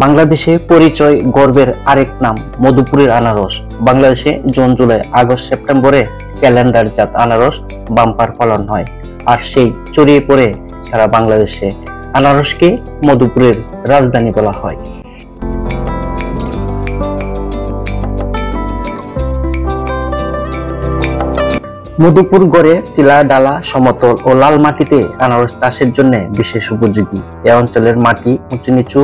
বাংলাদেশে পরিচয় গর্বের আরেক নাম মধুপুরের আনারস। বাংলাদেশে জুন, জুলাই, আগস্ট, সেপ্টেম্বরে ক্যালেন্ডার জাত আনারস বাম্পার ফলন হয়, আর সেই ছড়িয়ে পড়ে সারা বাংলাদেশে। আনারসকে মধুপুরের রাজধানী বলা হয়। মধুপুর গড়ে টিলা, ডালা, সমতল ও লাল মাটিতে আনারস চাষের জন্য বিশেষ উপযোগী। এ অঞ্চলের মাটি উঁচু নিচু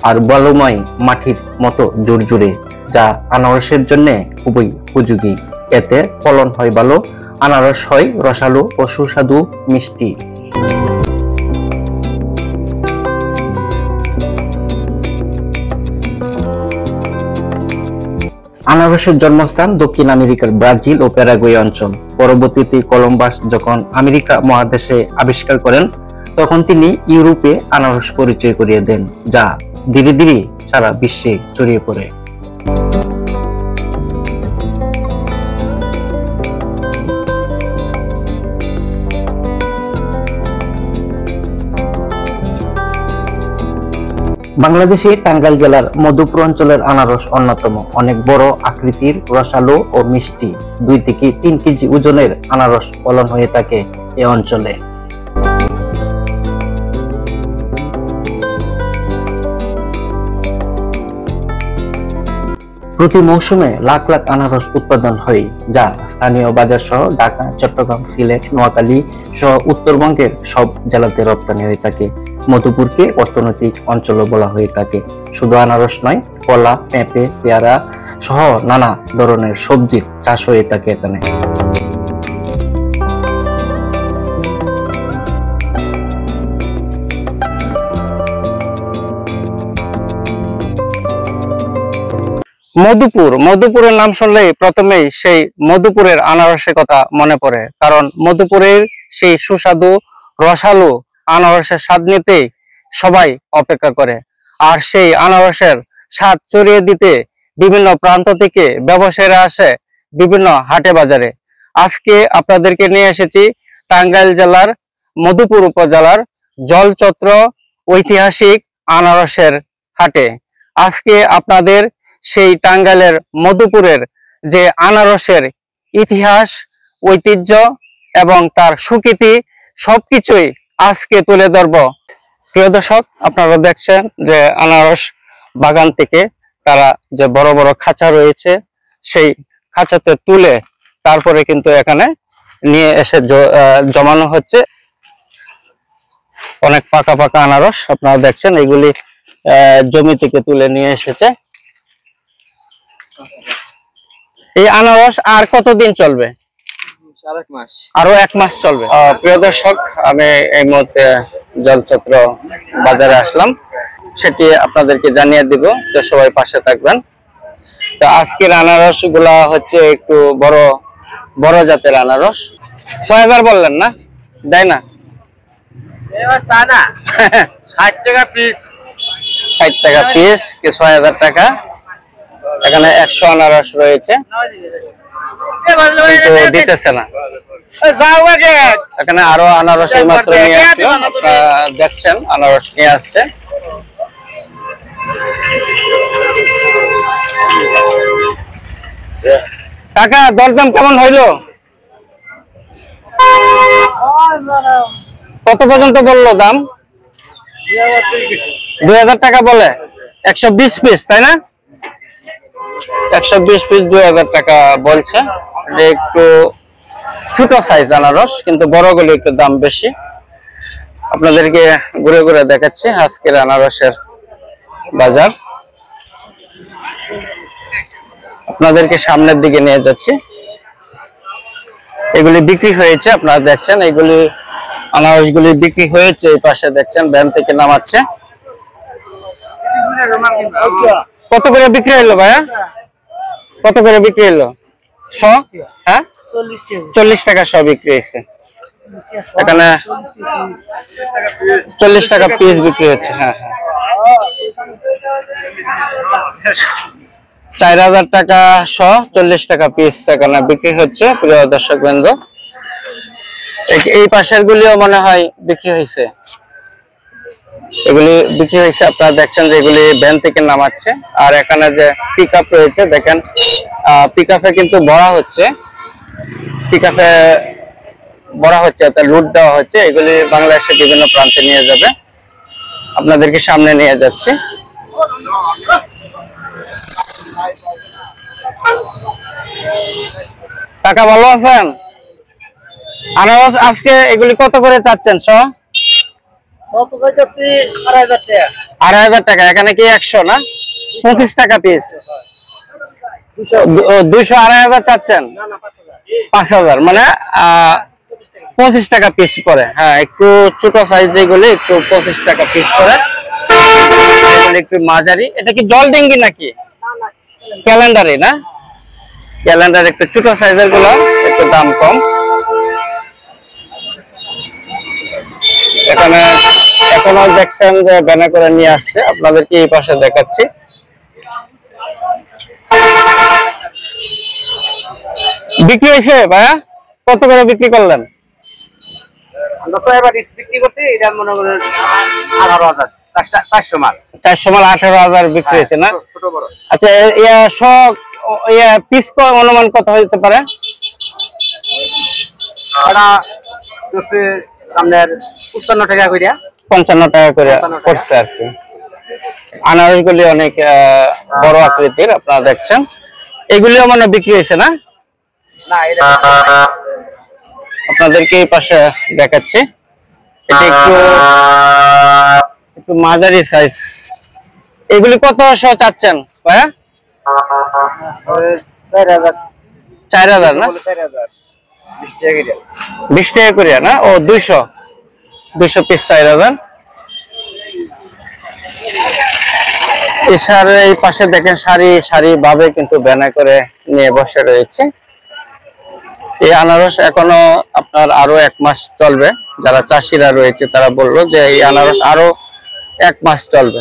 আর বালুময় মাটির মতো জোরজুরে, যা আনারসের জন্য খুবই উপযোগী। এতে ফলন হয় ভালো, আনারস হয় রসালো ও সুস্বাদু মিষ্টি। আনারসের জন্মস্থান দক্ষিণ আমেরিকার ব্রাজিল ও প্যারাগুয়ে অঞ্চল। পরবর্তীতে কলম্বাস যখন আমেরিকা মহাদেশে আবিষ্কার করেন, তখন তিনি ইউরোপে আনারস পরিচয় করিয়ে দেন, যা ধীরে ধীরে সারা বিশ্বে ছড়িয়ে পড়ে। বাংলাদেশে টাঙ্গাইল জেলার মধুপুর অঞ্চলের আনারস অন্যতম। অনেক বড় আকৃতির, রসালো ও মিষ্টি। 2 থেকে 3 কেজি ওজনের আনারস ফলন হয়ে থাকে এ অঞ্চলে। প্রতি মৌসুমে লাখ লাখ আনারস উৎপাদন হয়, যা স্থানীয় বাজার সহ ঢাকা, চট্টগ্রাম, সিলেট, নোয়াখালী সহ উত্তরবঙ্গের সব জেলাতে রপ্তানি হয়ে থাকে। মধুপুরকে অর্থনৈতিক অঞ্চলও বলা হয়ে থাকে। শুধু আনারস নয়, কলা, পেঁপে, পেয়ারা সহ নানা ধরনের সবজির চাষ হয়ে থাকে এখানে। মধুপুরের নাম শুনলেই প্রথমেই সেই মধুপুরের আনারসের কথা মনে পড়ে, কারণ মধুপুরের সেই সুস্বাদু রসালো আনারসের স্বাদ নিতে সবাই অপেক্ষা করে। আর সেই আনারসের স্বাদ ছড়িয়ে দিতে বিভিন্ন প্রান্ত থেকে ব্যবসায়ীরা আসে বিভিন্ন হাটে বাজারে। আজকে আপনাদেরকে নিয়ে এসেছি টাঙ্গাইল জেলার মধুপুর উপজেলার জলচত্র ঐতিহাসিক আনারসের হাটে। আজকে আপনাদের সেই টাঙ্গাইলের মধুপুরের যে আনারসের ইতিহাস, ঐতিহ্য এবং তার সুকৃতি সবকিছুই আজকে তুলে ধরব। প্রিয় দর্শক, আপনারা দেখছেন যে আনারস বাগান থেকে তারা যে বড় বড় খাঁচা রয়েছে, সেই খাঁচাতে তুলে তারপরে কিন্তু এখানে নিয়ে এসে জমানো হচ্ছে। অনেক পাকা পাকা আনারস আপনারা দেখছেন, এগুলি জমি থেকে তুলে নিয়ে এসেছে। এই আনারস আর কতদিন চলবে? আরো 1 মাস চলবে। প্রিয় দর্শক, আমি এই মুহূর্তে জলচত্র বাজারে আসলাম, সেটি আপনাদেরকে জানিয়ে দিব, তো সবাই পাশে থাকবেন। তো আজকের আনারস গুলা হচ্ছে একটু বড় বড় জাতের আনারস। 6000 বললেন না? দেয় না? 60 টাকা পিস। 60 টাকা পিস কি 6000 টাকা? এখানে 100 আনারস রয়েছে, কিন্তু দিতেছে না। এখানে আরো আনারস মাত্র নিয়ে আসলো, আপনারা দেখছেন আনারস নিয়ে আসছে। টাকা দরদাম কেমন হইলো? কত পর্যন্ত বললো দাম? 2000 টাকা বলে। 120 পিস, তাই না? 120 পিস 2000 টাকা বলছে। একটু ছোট সাইজ আনারস, কিন্তু বড়গুলো একটু দাম বেশি। আপনাদেরকে ঘুরে ঘুরে দেখাচ্ছি আজকের আনারসের বাজার। আপনাদেরকে সামনের দিকে নিয়ে যাচ্ছি। এগুলি বিক্রি হয়েছে, আপনারা দেখছেন এগুলি আনারসগুলি বিক্রি হয়েছে। এই পাশে দেখছেন ভ্যান থেকে নামাচ্ছে। কত করে বিক্রি হলো ভাইয়া? কত করে বিক্রি হলো? 100? হ্যাঁ, 40 টাকা 100 বিক্রি হয়েছে। এখানে 40 টাকা পিস বিক্রি হচ্ছে। হ্যাঁ হ্যাঁ, 4000 টাকা 100, 40 টাকা পিস এখানে বিক্রি হচ্ছে। প্রিয় দর্শক বৃন্দ, এই পাশের গুলিও মনে হয় বিক্রি হয়েছে। এগুলি বিক্রি হয়েছে। আপনারা দেখছেন যে এগুলি ভ্যান থেকে নামাচ্ছে। আর এখানে যে পিকআপ রয়েছে দেখেন, পিকআপে কিন্তু ভরা হচ্ছে, পিকআপে ভরা হচ্ছে, লুট দেওয়া হচ্ছে। এগুলি বাংলাদেশের বিভিন্ন প্রান্তে নিয়ে যাবে। আপনাদেরকে সামনে নিয়ে যাচ্ছি। কাকা ভালো আছেন? আনারস আজকে এগুলি কত করে চাচ্ছেন? 2,500 টাকা। এখানে কি 100 না 25 টাকা পিস? 200 2,500 চাচ্ছেন? 5,000 মানে 25 টাকা পিস পরে। হ্যাঁ, একটু ছোট সাইজ যেগুলি একটু 25 টাকা পিস পরে, একটু মাঝারি। এটা কি জল ডিঙ্গি নাকি ক্যালেন্ডারি? না ক্যালেন্ডার, একটু ছোট সাইজের গুলো একটু দাম কম। এখানে এখনো দেখছেন যে ব্যানে করে নিয়ে আসছে, আপনাদেরকে এই পাশে দেখাচ্ছি। বিক্রি হয়েছে ভাইয়া? কত করে বিক্রি করলেন? আমরা তো এবার বিক্রি করছি, এটা মনে করেন 18,000, 400 মাল 18,000 বিক্রি হয়েছে না? ছোট বড়। আচ্ছা, পিস অনুমান কত হতে পারে? এটা হচ্ছে আপনার 55 টাকা করে। 55 টাকা করে পড়ছে আর কি। আনারস গুলি অনেক বড় আকৃতির, আপনারা দেখছেন। এগুলিও মানে বিক্রি হয়েছে না? আপনাদেরকে এই পাশে দেখাচ্ছি। এটা একটু মাঝারি সাইজ। এগুলি কত চাচ্ছেন ভাইয়া? 4,000 না? 20 টাকা করে না? ও 200 পিস 4,000। এই পাশে দেখেন সারি সারি ভাবে কিন্তু ব্যানা করে নিয়ে বসে রয়েছে। এই আনারস এখনো আপনার আরো 1 মাস চলবে। যারা চাষিরা রয়েছে তারা বললো যে এই আনারস আরো 1 মাস চলবে।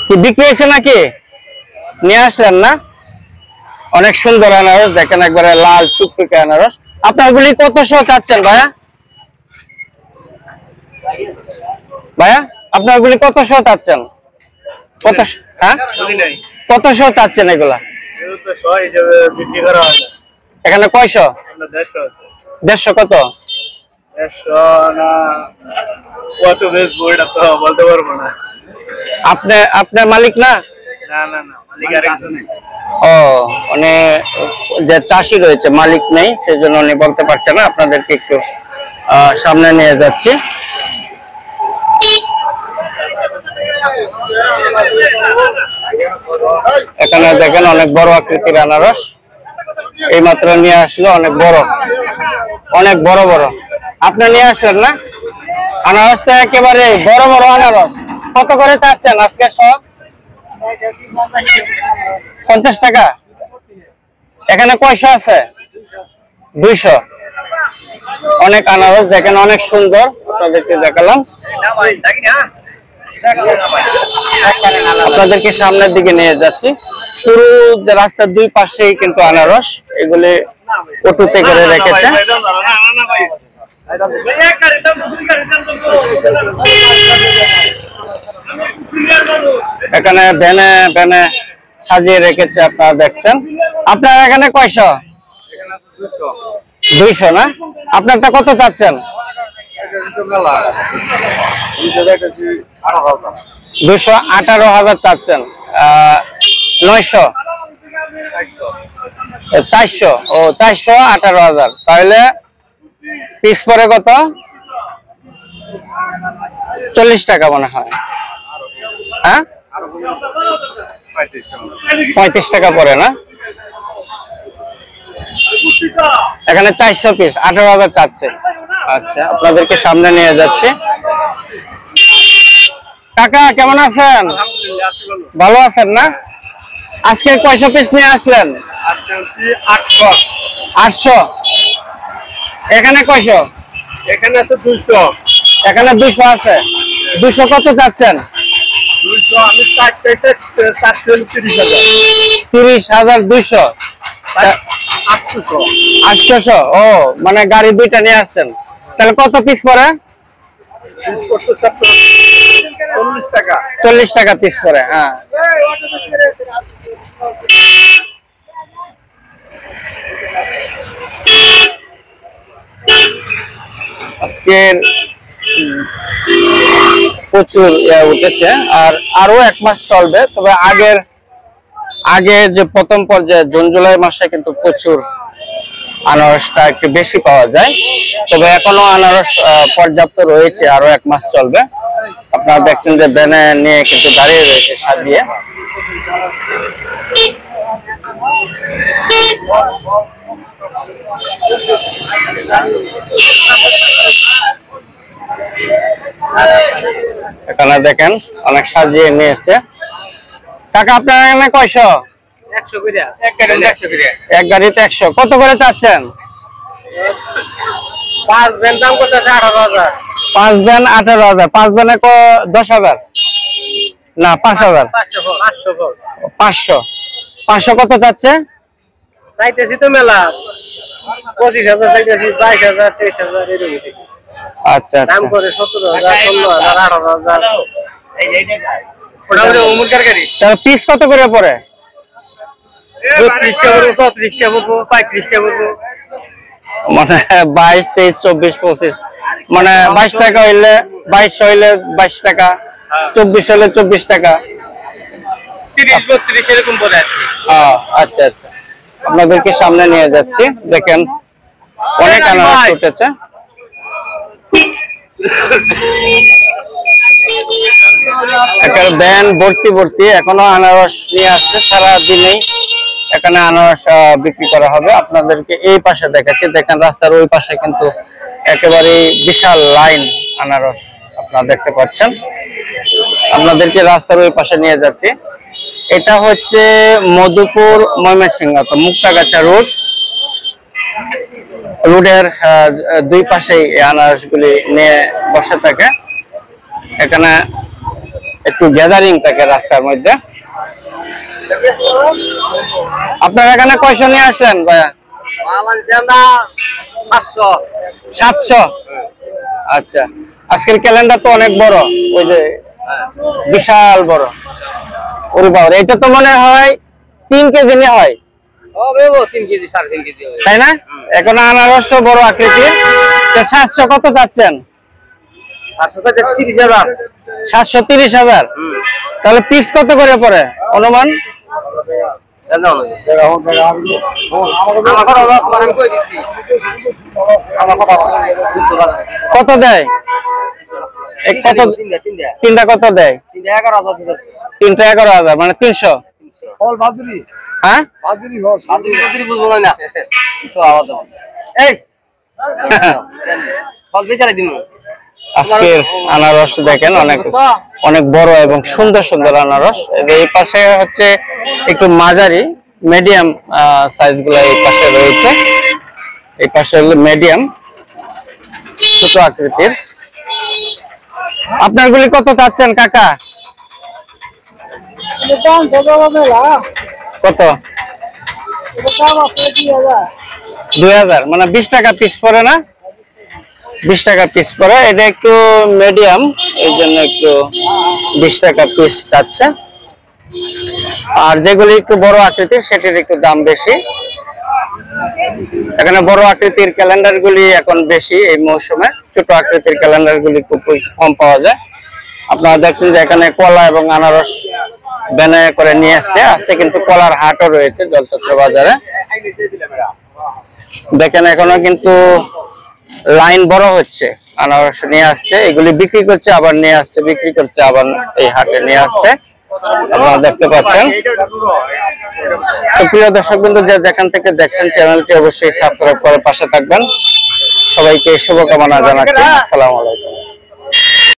কি বিক্রি হয়েছে নাকি? নিয়ে আসলেন না? অনেক সুন্দর আনারস, দেখেন একবারে লাল টুকটুকে আনারস। আপনার গুলি কত চাচ্ছেন ভাইয়া? ভাইয়া আপনার গুলি কত চাচ্ছেন? কত? হ্যাঁ, কত চাচ্ছেন এগুলা? এখানে কয়শো? 150 কত? বলতে পারবো না। আপনার মালিক না? ও, মানে যে চাষি রয়েছে মালিক নেই, সেজন্য উনি বলতে পারছে না। আপনাদেরকে একটু সামনে নিয়ে যাচ্ছি। এখানে দেখেন অনেক বড় আকৃতির আনারস, এই মাত্র নিয়ে আসলো। অনেক বড় বড়। আপনি নিয়ে আসলেন না? আনারসটা একেবারে বড় বড় আনারস। কত করে চাচ্ছেন আজকে? 50 টাকা। এখানে কয়শো আছে? 200। অনেক আনারস দেখেন, অনেক সুন্দর, আপনাদেরকে দেখালাম। আপনাদেরকে সামনের দিকে নিয়ে যাচ্ছি। পুরো রাস্তার দুই পাশেই কিন্তু আনারস, এগুলি অটুতে করে রেখেছে। এখানে ভ্যানে সাজিয়ে রেখেছে, আপনারা দেখছেন। আপনার এখানে কয়শো? 200 না? আপনারটা কত চাচ্ছেন? 218,000 চাচ্ছেন। 900 400 ও 418,000। তাহলে পিস পরে কত? 40 টাকা মনে হয়। হ্যাঁ, 35 টাকা পরে না? এখানে 400 পিস 18,000 চাচ্ছে। আচ্ছা, আপনাদেরকে সামনে নিয়ে যাচ্ছে। কাকা কেমন আছেন? ভালো আছেন না? আজকে কয়শো পিস নিয়ে আসলেন? 800। এখানে কয়শো? এখানে আছে 200। এখানে 200 আছে। 200 কত চাচ্ছেন? 200 আমি 30,000। 200 800। ও, মানে গাড়ি দুইটা নিয়ে আসছেন। তাহলে কত পিস পরে? 40 টাকা পিস করে। হ্যাঁ, আজকের প্রচুর উঠেছে, আর আরো 1 মাস চলবে। তবে আগে যে প্রথম পর্যায়ে জুন জুলাই মাসে কিন্তু প্রচুর আনারসটা একটু বেশি পাওয়া যায়। তবে এখনো আনারস পর্যাপ্ত রয়েছে, আরো 1 মাস চলবে। আপনারা দেখছেন যে ব্যানে নিয়ে কিন্তু দাঁড়িয়ে রয়েছে সাজিয়ে। এখানে দেখেন অনেক সাজিয়ে নিয়ে এসছে। কাকা আপনার এখানে কয়শো? 100 করে এক গাড়িতে 100। কত করে চাচ্ছেন? 5 ভ্যান দাম করতেছে 18,000। 5 ভ্যান 18,000। 5 ভ্যানে 10,000 না 5,000। 500 500 কত চাচ্ছে? চাইতেছি তো মেলা 25,000 চাইতেছি, 22,000 23,000 এরকম। আচ্ছা দাম করে 17,000 16,000 18,000। ওটা হলো উমুরকার গাড়ি। তাহলে পিস কত করে পড়ে? 30 টাকা পড়বো, 34 টাকা পড়বো, 35 টাকা পড়বো। মানে 22 23 24 25, মানে 22 টাকা হইলে 2200 হইলে 22 টাকা, 24 হইলে 24 টাকা, 30 32 এরকম পড়ে। আচ্ছা আচ্ছা, আপনাদেরকে সামনে নিয়ে যাচ্ছি। দেখেন অনেক আনারস উঠেছে। একটা ভ্যান ভর্তি ভর্তি এখনো আনারস নিয়ে আসছে। সারা দিনেই এখানে আনারস বিক্রি করা হবে। আপনাদেরকে এই পাশে দেখাচ্ছি, দেখেন রাস্তার ওই পাশে কিন্তু একেবারে বিশাল লাইন আনারস আপনারা দেখতে পাচ্ছেন। আপনাদেরকে রাস্তার ওই পাশে নিয়ে যাচ্ছি। এটা হচ্ছে মধুপুর ময়মনসিংহ মুক্তাগাছা রোডের 2 পাশেই এই আনারসগুলি নিয়ে বসে থাকে। এখানে একটু গ্যাদারিং থাকে রাস্তার মধ্যে। আপনার এখানে কয়শো নিয়ে আসলেন ভাইয়া? 700। আচ্ছা, আজকের ক্যালেন্ডার তো অনেক বড়, ওই যে বিশাল বড়। ওরে বাবা, এটা তো মনে হয় 3 কেজি নিয়ে হয়। 3 কেজি 3.5 কেজি তাই না? এখন আনারস বড় আকৃতির। 700 কত চাচ্ছেন? 730,000। তাহলে পিস কত করে পড়ে অনুমান? কত দেয়? কত? 3টা কত দেয়? 3টা 11,000, মানে 300। হ্যাঁ, আজকের আনারস দেখেন অনেক বড় এবং সুন্দর সুন্দর আনারস। এই পাশে হচ্ছে একটু মাঝারি মিডিয়াম সাইজ গুলো এই পাশে রয়েছে। এই পাশে হলো মিডিয়াম ছোট আকৃতির। আপনার গুলি কত চাচ্ছেন কাকা? কত? 2,000, মানে 20 টাকা পিস পড়ে না? 20 টাকা পিস পড়ে। এটা একটু মিডিয়াম, এই জন্য একটু 20 টাকা পিস চাচ্ছে। আর যেগুলি একটু বড় আকৃতির সেটির একটু দাম বেশি। এখানে বড় আকৃতির ক্যালেন্ডার গুলি এখন বেশি এই মৌসুমে, ছোট আকৃতির ক্যালেন্ডার গুলি খুব কম পাওয়া যায়। আপনারা দেখছেন যে এখানে কলা এবং আনারস ব্যানে করে নিয়ে আসছে কিন্তু কলার হাটও রয়েছে জলচত্র বাজারে। দেখেন এখনো কিন্তু লাইন বড় হচ্ছে, আনারস নিয়ে আসছে, এগুলি বিক্রি করছে আবার নিয়ে আসছে, বিক্রি করছে আবার এই হাটে নিয়ে আসছে, আপনারা দেখতে পাচ্ছেন। তো প্রিয় দর্শক বিন্দু, যে যেখান থেকে দেখছেন চ্যানেলটি অবশ্যই সাবস্ক্রাইব করে পাশে থাকবেন। সবাইকে শুভকামনা জানাচ্ছি। আসসালামু আলাইকুম।